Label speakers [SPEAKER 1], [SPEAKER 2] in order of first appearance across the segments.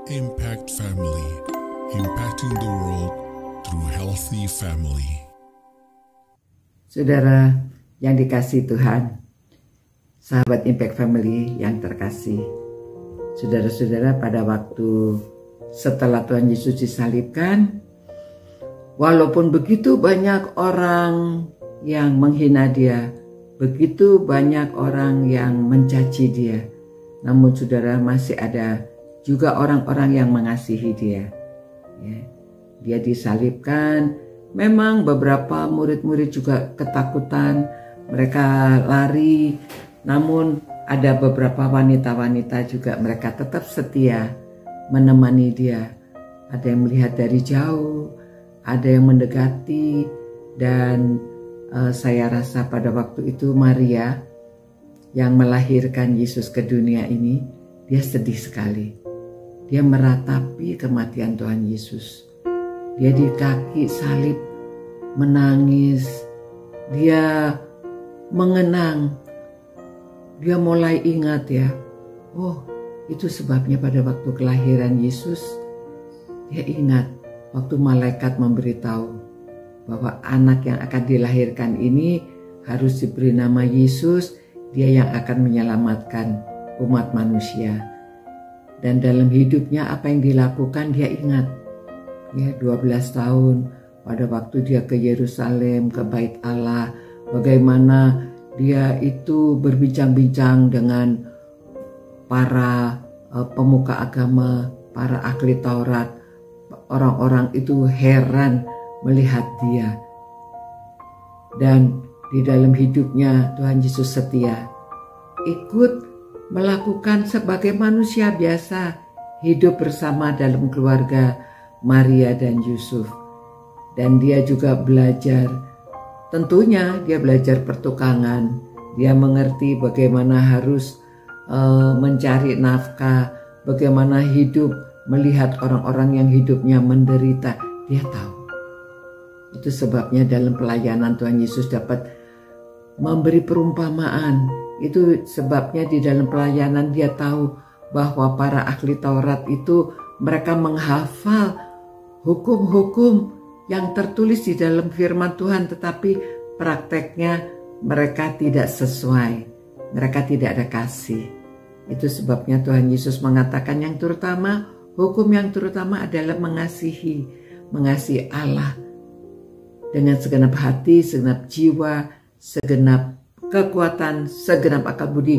[SPEAKER 1] Impact Family, impacting the world through healthy family.
[SPEAKER 2] Saudara yang dikasihi Tuhan, sahabat Impact Family yang terkasih, saudara-saudara, pada waktu setelah Tuhan Yesus disalibkan, walaupun begitu banyak orang yang menghina dia, begitu banyak orang yang mencaci dia, namun saudara, masih ada juga orang-orang yang mengasihi dia. Dia disalibkan. Memang beberapa murid-murid juga ketakutan, mereka lari. Namun ada beberapa wanita-wanita juga, mereka tetap setia menemani dia. Ada yang melihat dari jauh, ada yang mendekati. Dan saya rasa pada waktu itu Maria yang melahirkan Yesus ke dunia ini, dia sedih sekali. Dia meratapi kematian Tuhan Yesus. Dia di kaki salib menangis. Dia mengenang. Dia mulai ingat ya. Oh, itu sebabnya pada waktu kelahiran Yesus, dia ingat waktu malaikat memberitahu bahwa anak yang akan dilahirkan ini harus diberi nama Yesus. Dia yang akan menyelamatkan umat manusia. Dan dalam hidupnya apa yang dilakukan dia ingat. Ya, 12 tahun pada waktu dia ke Yerusalem, ke Bait Allah, bagaimana dia itu berbincang-bincang dengan para pemuka agama, para ahli Taurat. Orang-orang itu heran melihat dia. Dan di dalam hidupnya Tuhan Yesus setia, ikut melakukan sebagai manusia biasa, hidup bersama dalam keluarga Maria dan Yusuf. Dan dia juga belajar, tentunya dia belajar pertukangan. Dia mengerti bagaimana harus mencari nafkah, bagaimana hidup, melihat orang-orang yang hidupnya menderita. Dia tahu. Itu sebabnya dalam pelayanan Tuhan Yesus dapat memberi perumpamaan. Itu sebabnya di dalam pelayanan dia tahu bahwa para ahli Taurat itu mereka menghafal hukum-hukum yang tertulis di dalam firman Tuhan, tetapi prakteknya mereka tidak sesuai. Mereka tidak ada kasih. Itu sebabnya Tuhan Yesus mengatakan yang terutama, hukum yang terutama adalah mengasihi Allah dengan segenap hati, segenap jiwa, segenap kekuatan, segenap akal budi.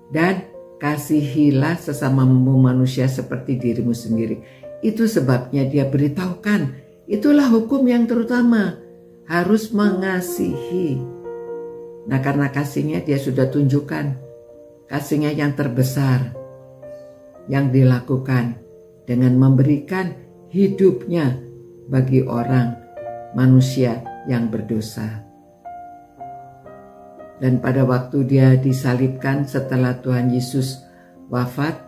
[SPEAKER 2] Dan kasihilah sesamamu manusia seperti dirimu sendiri. Itu sebabnya dia beritahukan, itulah hukum yang terutama, harus mengasihi. Nah, karena kasihnya dia sudah tunjukkan, kasihnya yang terbesar, yang dilakukan dengan memberikan hidupnya bagi orang manusia yang berdosa. Dan pada waktu dia disalibkan setelah Tuhan Yesus wafat,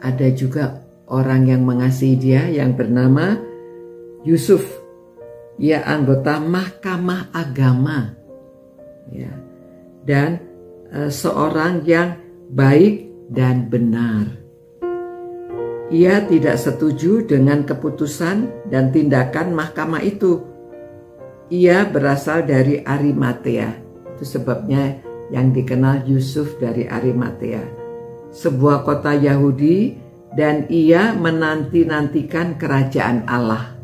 [SPEAKER 2] ada juga orang yang mengasihi dia yang bernama Yusuf. Ia anggota Mahkamah Agama. Ya. Dan seorang yang baik dan benar. Ia tidak setuju dengan keputusan dan tindakan mahkamah itu. Ia berasal dari Arimatea. Itu sebabnya yang dikenal Yusuf dari Arimatea, sebuah kota Yahudi, dan ia menanti-nantikan kerajaan Allah.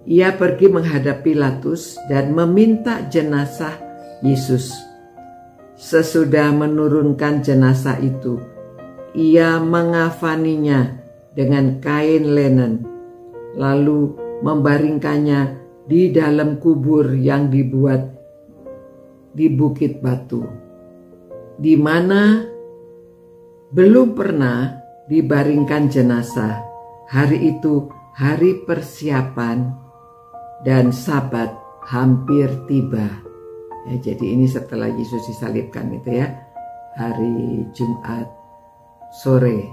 [SPEAKER 2] Ia pergi menghadap Pilatus dan meminta jenazah Yesus. Sesudah menurunkan jenazah itu, ia mengafaninya dengan kain linen, lalu membaringkannya di dalam kubur yang dibuat di Bukit Batu, di mana belum pernah dibaringkan jenazah. Hari itu hari persiapan dan Sabat hampir tiba. Ya, jadi ini setelah Yesus disalibkan itu ya, hari Jumat sore.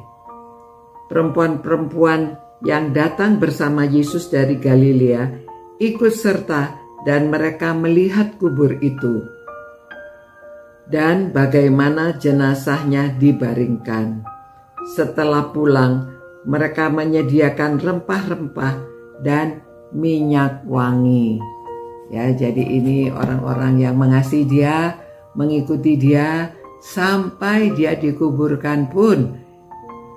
[SPEAKER 2] Perempuan-perempuan yang datang bersama Yesus dari Galilea ikut serta dan mereka melihat kubur itu dan bagaimana jenazahnya dibaringkan. setelah pulang mereka menyediakan rempah-rempah dan minyak wangi. Ya, jadi ini orang-orang yang mengasihi dia, mengikuti dia sampai dia dikuburkan pun.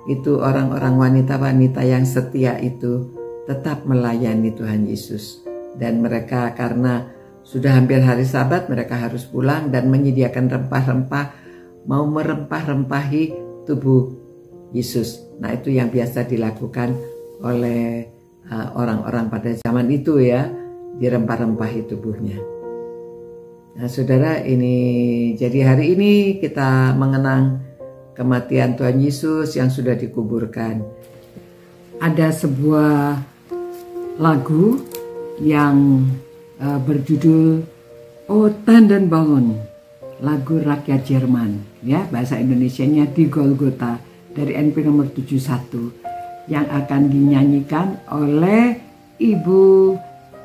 [SPEAKER 2] Itu orang-orang wanita-wanita yang setia itu tetap melayani Tuhan Yesus. Dan mereka karena sudah hampir hari Sabat, mereka harus pulang dan menyediakan rempah-rempah, mau merempah-rempahi tubuh Yesus. Nah, itu yang biasa dilakukan oleh orang-orang pada zaman itu ya, dirempah-rempahi tubuhnya. Nah, saudara, ini jadi hari ini kita mengenang kematian Tuhan Yesus yang sudah dikuburkan. Ada sebuah lagu yang berjudul O Tannenbaum, lagu rakyat Jerman, ya, bahasa Indonesianya Di Golgota, dari NP nomor 71, yang akan dinyanyikan oleh Ibu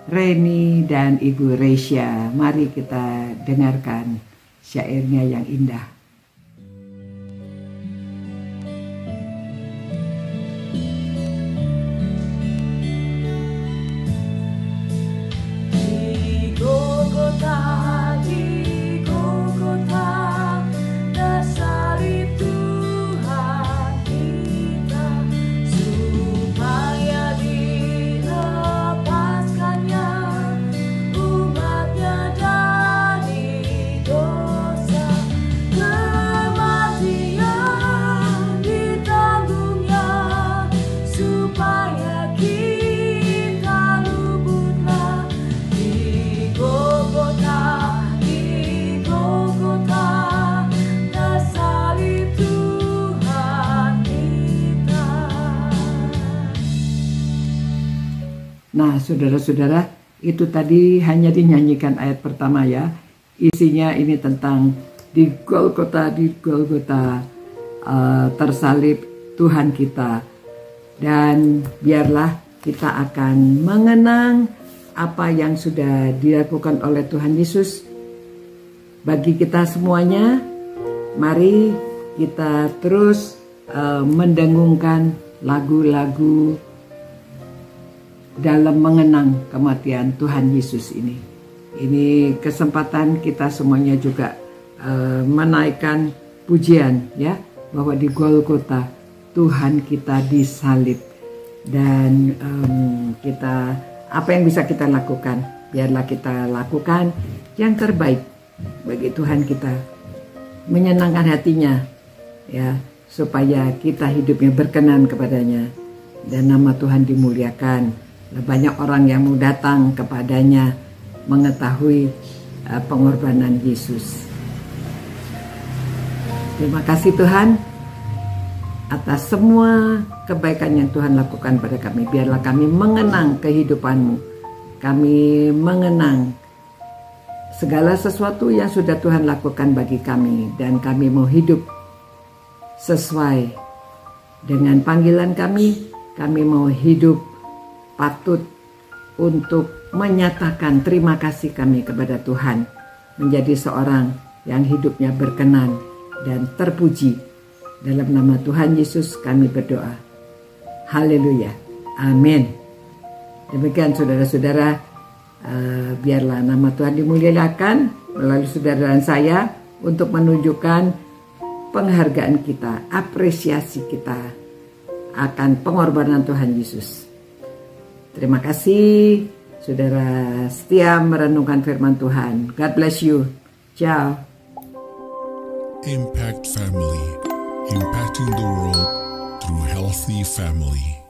[SPEAKER 2] Reni dan Ibu Resya. Mari kita dengarkan syairnya yang indah. Nah, saudara-saudara, itu tadi hanya dinyanyikan ayat pertama ya. Isinya ini tentang di Golgota tersalib Tuhan kita. Dan biarlah kita akan mengenang apa yang sudah dilakukan oleh Tuhan Yesus bagi kita semuanya. Mari kita terus mendengungkan lagu-lagu dalam mengenang kematian Tuhan Yesus ini. Ini kesempatan kita semuanya juga menaikkan pujian ya, bahwa di Golgota Tuhan kita disalib. Dan kita, apa yang bisa kita lakukan, biarlah kita lakukan yang terbaik bagi Tuhan kita, menyenangkan hatinya ya, supaya kita hidupnya berkenan kepadanya dan nama Tuhan dimuliakan. Banyak orang yang mau datang kepadanya mengetahui pengorbanan Yesus. Terima kasih Tuhan atas semua kebaikan yang Tuhan lakukan pada kami. Biarlah kami mengenang kehidupan-Mu. Kami mengenang segala sesuatu yang sudah Tuhan lakukan bagi kami. Dan kami mau hidup sesuai dengan panggilan kami. Kami mau hidup patut untuk menyatakan terima kasih kami kepada Tuhan, menjadi seorang yang hidupnya berkenan dan terpuji. Dalam nama Tuhan Yesus kami berdoa. Haleluya. Amin. Demikian saudara-saudara, biarlah nama Tuhan dimuliakan melalui saudara dan saya untuk menunjukkan penghargaan kita, apresiasi kita akan pengorbanan Tuhan Yesus. Terima kasih saudara setia merenungkan firman Tuhan. God bless you. Ciao.
[SPEAKER 1] Impact Family, impacting the world through healthy family.